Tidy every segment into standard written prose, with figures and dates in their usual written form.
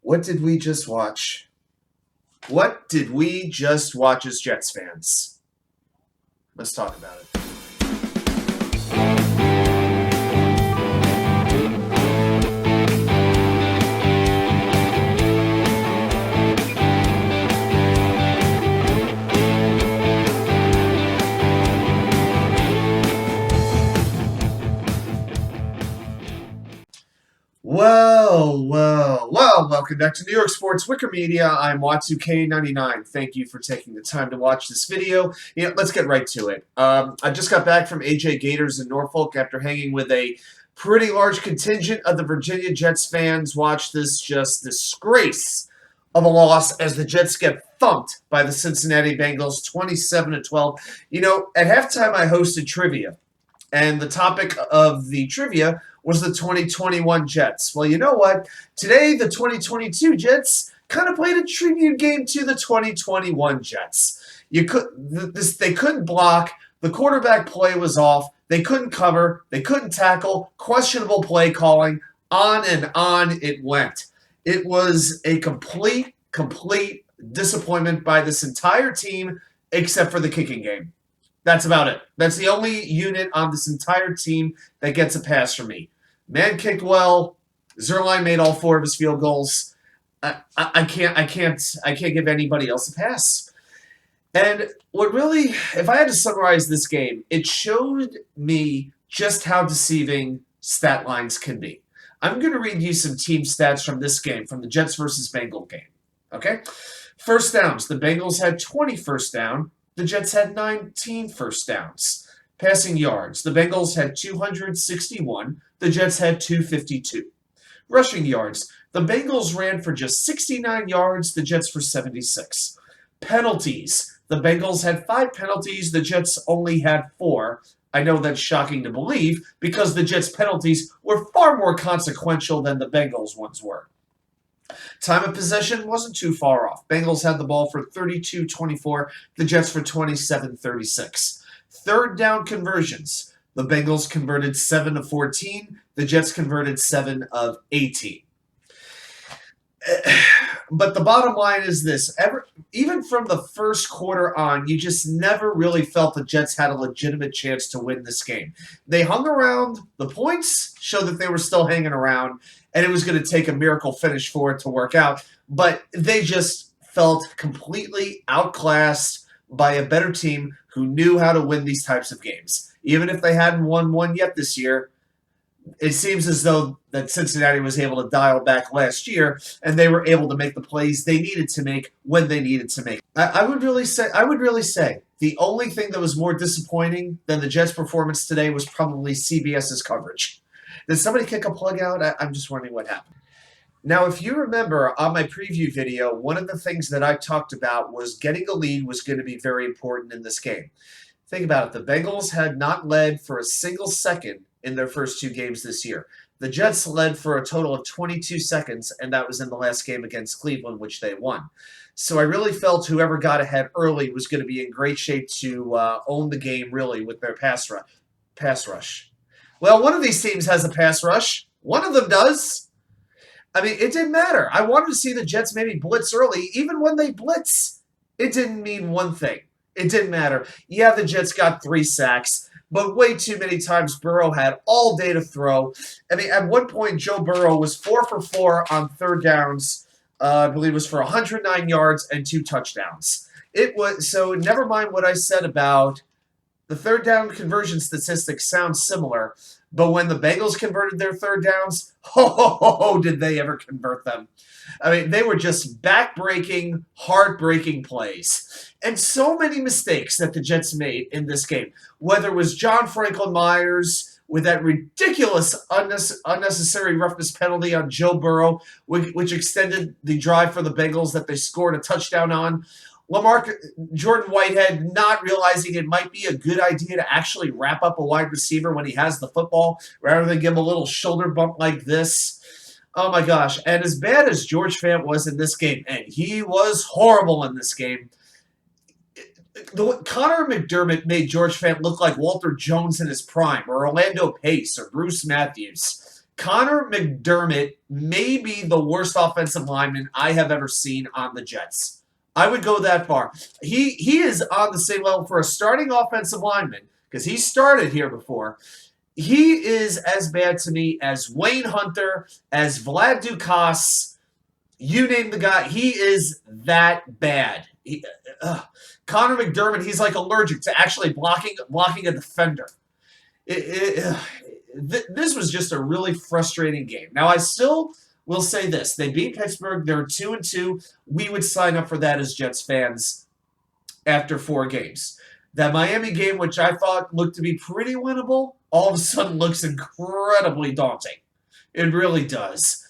What did we just watch? What did we just watch as Jets fans? Let's talk about it. Well, welcome back to New York Sports WickerMedia. I'm Watsu-K99. Thank you for taking the time to watch this video. Let's get right to it. I just got back from AJ Gators in Norfolk after hanging with a pretty large contingent of the Virginia Jets fans. Watch this just disgrace of a loss as the Jets get thumped by the Cincinnati Bengals 27-12. At halftime I hosted trivia, and the topic of the trivia was the 2021 Jets. Well, you know what? Today, the 2022 Jets kind of played a tribute game to the 2021 Jets. They couldn't block. The quarterback play was off. They couldn't cover. They couldn't tackle. Questionable play calling. On and on it went. It was a complete disappointment by this entire team except for the kicking game. That's about it. That's the only unit on this entire team that gets a pass from me. Man kicked well. Zerline made all 4 of his field goals. I can't give anybody else a pass. And what really, if I had to summarize this game, it showed me just how deceiving stat lines can be. I'm going to read you some team stats from this game, from the Jets versus Bengals game. Okay? First downs. The Bengals had 20 first down. The Jets had 19 first downs. Passing yards. The Bengals had 261. The Jets had 252. Rushing yards. The Bengals ran for just 69 yards. The Jets for 76. Penalties. The Bengals had 5 penalties. The Jets only had 4. I know that's shocking to believe because the Jets' penalties were far more consequential than the Bengals' ones were. Time of possession wasn't too far off. Bengals had the ball for 32-24, the Jets for 27-36. Third down conversions. The Bengals converted 7 of 14, the Jets converted 7 of 18. But the bottom line is this. Even from the first quarter on, you just never really felt the Jets had a legitimate chance to win this game. They hung around. The points showed that they were still hanging around, and it was going to take a miracle finish for it to work out. But they just felt completely outclassed by a better team who knew how to win these types of games. Even if they hadn't won one yet this year, it seems as though that Cincinnati was able to dial back last year, and they were able to make the plays they needed to make when they needed to make. I would really say the only thing that was more disappointing than the Jets' performance today was probably CBS's coverage. Did somebody kick a plug out? I'm just wondering what happened. Now, if you remember on my preview video, one of the things that I talked about was getting a lead was going to be very important in this game. Think about it. The Bengals had not led for a single second in their first 2 games this year. The Jets led for a total of 22 seconds, and that was in the last game against Cleveland, which they won. So I really felt whoever got ahead early was going to be in great shape to own the game, really, with their pass rush. Well, one of these teams has a pass rush. One of them does. I mean, it didn't matter. I wanted to see the Jets maybe blitz early. Even when they blitz, it didn't mean one thing. It didn't matter. Yeah, the Jets got 3 sacks, but way too many times Burrow had all day to throw. I mean, at one point, Joe Burrow was 4 for 4 on third downs. I believe it was for 109 yards and 2 touchdowns. So never mind what I said about the third down conversion statistics sound similar, but when the Bengals converted their third downs, did they ever convert them. I mean, they were just back-breaking, heart-breaking plays. And so many mistakes that the Jets made in this game, whether it was John Franklin Myers with that ridiculous unnecessary roughness penalty on Joe Burrow, which extended the drive for the Bengals that they scored a touchdown on, Jordan Whitehead not realizing it might be a good idea to actually wrap up a wide receiver when he has the football rather than give him a little shoulder bump like this. Oh my gosh. And as bad as George Fant was in this game, and he was horrible in this game, Connor McDermott made George Fant look like Walter Jones in his prime, or Orlando Pace, or Bruce Matthews. Connor McDermott may be the worst offensive lineman I have ever seen on the Jets. I would go that far. He is on the same level for a starting offensive lineman because he started here before. He is as bad to me as Wayne Hunter, as Vlad Dukas. You name the guy. He is that bad. Connor McDermott, he's like allergic to actually blocking a defender. This was just a really frustrating game. Now, I still will say this. They beat Pittsburgh. They're 2-2. We would sign up for that as Jets fans after 4 games. That Miami game, which I thought looked to be pretty winnable, all of a sudden looks incredibly daunting. It really does.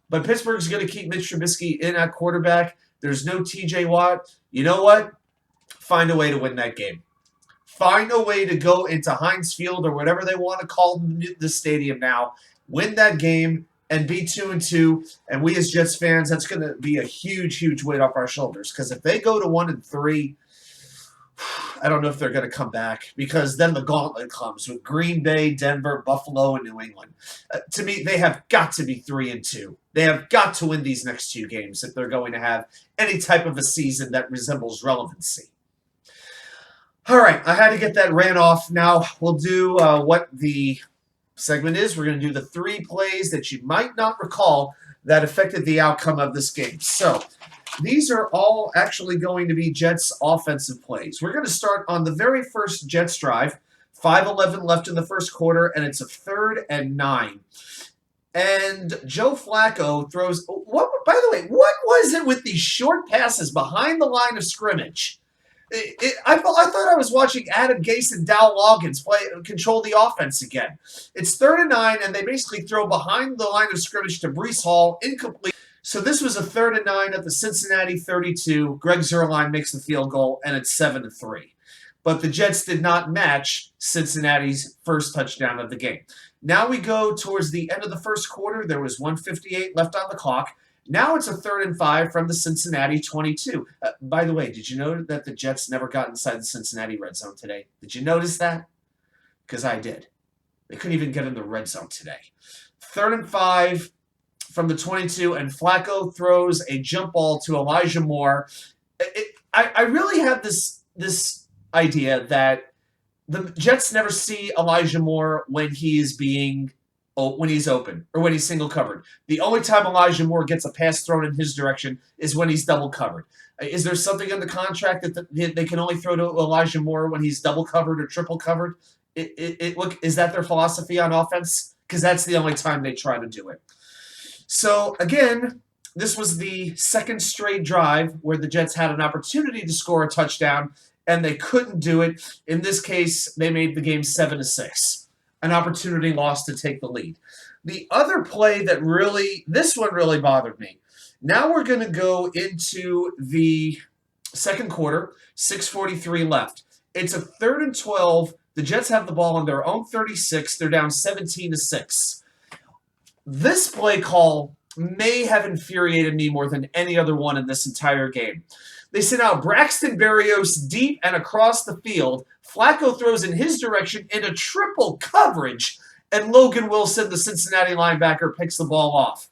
But Pittsburgh's going to keep Mitch Trubisky in at quarterback. There's no TJ Watt. You know what? Find a way to win that game. Find a way to go into Heinz Field or whatever they want to call the stadium now. Win that game and be 2-2. And we as Jets fans, that's going to be a huge, huge weight off our shoulders. Because if they go to 1-3, I don't know if they're going to come back. Because then the gauntlet comes with Green Bay, Denver, Buffalo, and New England. To me, they have got to be 3-2. They have got to win these next 2 games if they're going to have any type of a season that resembles relevancy. All right, I had to get that rant off. Now we'll do what the segment is. We're going to do the 3 plays that you might not recall that affected the outcome of this game. So these are all actually going to be Jets offensive plays. We're going to start on the very first Jets drive, 5:11 left in the first quarter, and it's a 3rd and 9. And Joe Flacco throws – by the way, what was it with these short passes behind the line of scrimmage? I thought I was watching Adam Gase and Dow Loggins control the offense again. It's 3rd and 9, and they basically throw behind the line of scrimmage to Breece Hall, incomplete. So this was a 3rd and 9 at the Cincinnati 32. Greg Zuerlein makes the field goal, and it's 7-3. But the Jets did not match Cincinnati's first touchdown of the game. Now we go towards the end of the first quarter. There was 1:58 left on the clock. Now it's a 3rd and 5 from the Cincinnati 22. By the way, did you know that the Jets never got inside the Cincinnati red zone today? Did you notice that? Because I did. They couldn't even get in the red zone today. 3rd and 5 from the 22, and Flacco throws a jump ball to Elijah Moore. I really have this idea that the Jets never see Elijah Moore when he's open or when he's single covered. The only time Elijah Moore gets a pass thrown in his direction is when he's double covered. Is there something in the contract that they can only throw to Elijah Moore when he's double covered or triple covered? Look, is that their philosophy on offense? Because that's the only time they try to do it. So again, this was the 2nd straight drive where the Jets had an opportunity to score a touchdown and they couldn't do it. In this case, they made the game 7-6. An opportunity lost to take the lead. The other play that this one really bothered me. Now we're going to go into the second quarter, 6:43 left. It's a 3rd and 12. The Jets have the ball on their own 36. They're down 17-6. This play call may have infuriated me more than any other one in this entire game. They sent out Braxton Berrios deep and across the field. Flacco throws in his direction in a triple coverage, and Logan Wilson, the Cincinnati linebacker, picks the ball off.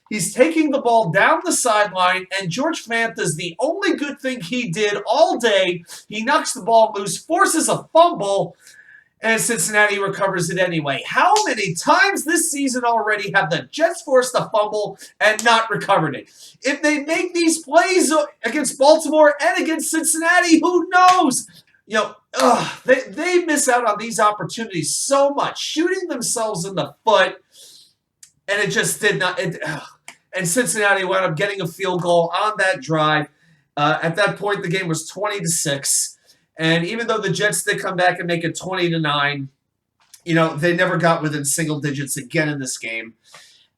He's taking the ball down the sideline, and George Fant does the only good thing he did all day. He knocks the ball loose, forces a fumble, and Cincinnati recovers it anyway. How many times this season already have the Jets forced a fumble and not recovered it? If they make these plays against Baltimore and against Cincinnati, who knows? They miss out on these opportunities so much, shooting themselves in the foot, and it just did not. And Cincinnati wound up getting a field goal on that drive. At that point, the game was 20-6. And even though the Jets did come back and make it 20-9, they never got within single digits again in this game.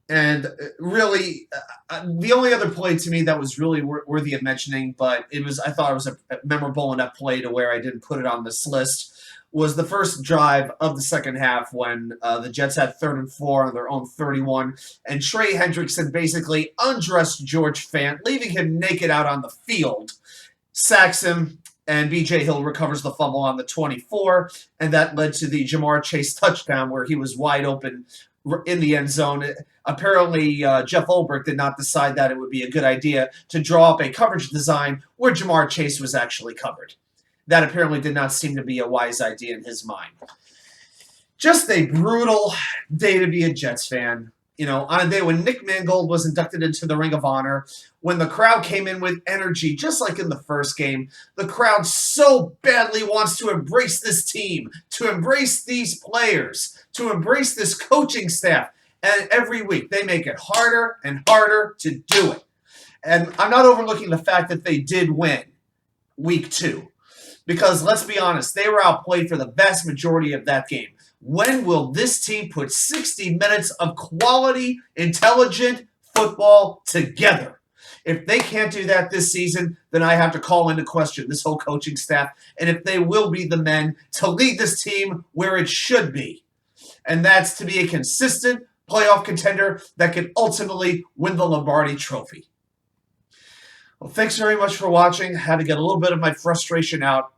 And really, the only other play to me that was really worthy of mentioning, but I thought it was a memorable enough play to where I didn't put it on this list, was the first drive of the second half when the Jets had 3rd and 4 on their own 31, and Trey Hendrickson basically undressed George Fant, leaving him naked out on the field, sacks him, and B.J. Hill recovers the fumble on the 24, and that led to the Jamar Chase touchdown where he was wide open in the end zone. Apparently, Jeff Ulbrich did not decide that it would be a good idea to draw up a coverage design where Jamar Chase was actually covered. That apparently did not seem to be a wise idea in his mind. Just a brutal day to be a Jets fan. You know, on a day when Nick Mangold was inducted into the Ring of Honor, when the crowd came in with energy, just like in the first game, the crowd so badly wants to embrace this team, to embrace these players, to embrace this coaching staff. And every week they make it harder and harder to do it. And I'm not overlooking the fact that they did win week 2. Because let's be honest, they were outplayed for the vast majority of that game. When will this team put 60 minutes of quality, intelligent football together? If they can't do that this season, then I have to call into question this whole coaching staff and if they will be the men to lead this team where it should be. And that's to be a consistent playoff contender that can ultimately win the Lombardi Trophy. Well, thanks very much for watching. I had to get a little bit of my frustration out.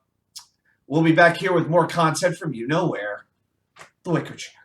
We'll be back here with more content from you know where. The Wicker Chair.